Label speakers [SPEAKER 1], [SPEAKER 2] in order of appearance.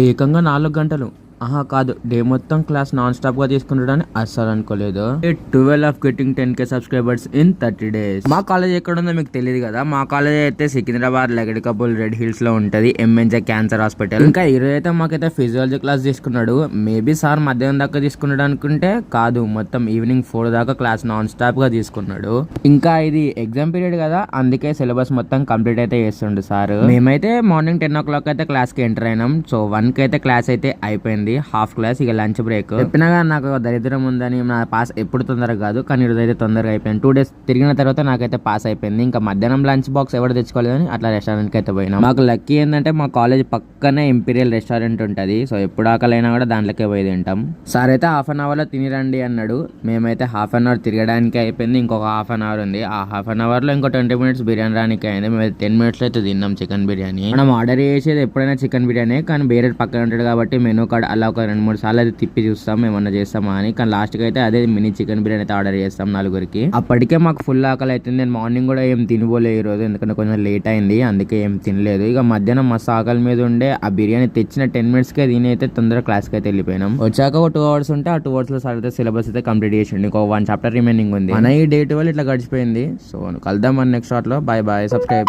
[SPEAKER 1] ఏకంగా 4 గంటలు. ఆహా కాదు, డే మొత్తం క్లాస్ నాన్ స్టాప్ గా తీసుకుంటాడని అస్సలు అనుకోలేదు. 12 of getting 10K subscribers in 30 days. మా కాలేజ్ ఎక్కడ ఉందో మీకు తెలియదు కదా. మా కాలేజ్ అయితే సికింద్రాబాద్ లగడకబుల్ రెడ్ హిల్స్ లో ఉంటది. MNJ cancer hospital. ఇంకా ఈరోజు అయితే మాకైతే ఫిజియాలజీ క్లాస్ తీసుకున్నాడు. మేబీ సార్ మధ్యాహ్నం దాకా తీసుకున్నాడు అనుకుంటే కాదు, మొత్తం ఈవినింగ్ 4 దాకా క్లాస్ నాన్ స్టాప్ గా తీసుకున్నాడు. ఇంకా ఇది ఎగ్జామ్ పీరియడ్ కదా, అందుకే సిలబస్ మొత్తం కంప్లీట్ అయితే చేస్తుండు సార్. మేమైతే మార్నింగ్ 10 o'clock అయితే క్లాస్ కి ఎంటర్ అయినాం. సో 1 కి అయితే క్లాస్ అయితే అయిపోయింది. హాఫ్ క్లాస్, ఇక లంచ్ బ్రేక్. చెప్పినాగా నాకు దరిద్రం ఉందని, నా పాస్ ఎప్పుడు తొందరగా కాదు, కానీ ఈరోజు అయితే తొందరగా అయిపోయింది. 2 days తిరిగిన తర్వాత నాకైతే పాస్ అయిపోయింది. ఇంకా మధ్యాహ్నం లంచ్ బాక్స్ ఎవరు తెచ్చుకోలేదని అట్లా రెస్టారెంట్ కి అయితే పోయినాం. మాకు లక్కీ ఏంటంటే మా కాలేజ్ పక్కనే ఇంపీరియల్ రెస్టారెంట్ ఉంటది. సో ఎప్పుడు ఆకలైనా కూడా దాంట్లోకే పోయి తింటాం. సార్ అయితే 1/2 hour లో తినిరండి అన్నాడు. మేమైతే 1/2 hour తిరగడానికి అయిపోయింది. ఇంకొక 1/2 hour ఉంది. ఆ 1/2 hour లో ఇంకో 20 minutes బిర్యానీ రానికి అయింది. మేము 10 minutes లో అయితే తిన్నాం చికెన్ బిర్యానీ. మనం ఆర్డర్ చేసేది ఎప్పుడైనా చికెన్ బిర్యానీ, కానీ వేరే పక్కన ఉంటాడు కాబట్టి మెనూ కార్డ్ అలా ఒక 2-3 సార్లు అయితే తిప్పి చూస్తాం ఏమన్నా చేస్తామా అని. కానీ లాస్ట్ కి అయితే అదే మినీ చికెన్ బిర్యానీ అయితే ఆర్డర్ చేస్తాం 4గురికి. అప్పటికే మాకు ఫుల్ ఆకలి అవుతుంది. నేను మార్నింగ్ కూడా ఏం తినబోలే ఈ రోజు, ఎందుకంటే కొంచెం లేట్ అయింది, అందుకే ఏం తినలేదు. ఇక మధ్యాహ్నం మస్తు ఆకలి మీద ఉండే ఆ బిర్యానీ తెచ్చిన 10 minutes కే దీని అయితే తొందరగా క్లాస్ కి అయితే వెళ్ళిపోయినాం. వచ్చాక ఒక 2 hours ఉంటే ఆ 2 hours లో సార్ అయితే సిలబస్ అయితే కంప్లీట్ చేసిండు. ఇంకో 1 chapter రిమైనింగ్ ఉంది. మన ఈ డే 12 ఇట్లా గడిచిపోయింది. సో కలుద్దాం మన నెక్స్ట్ షాట్ లో. Bye bye, subscribe.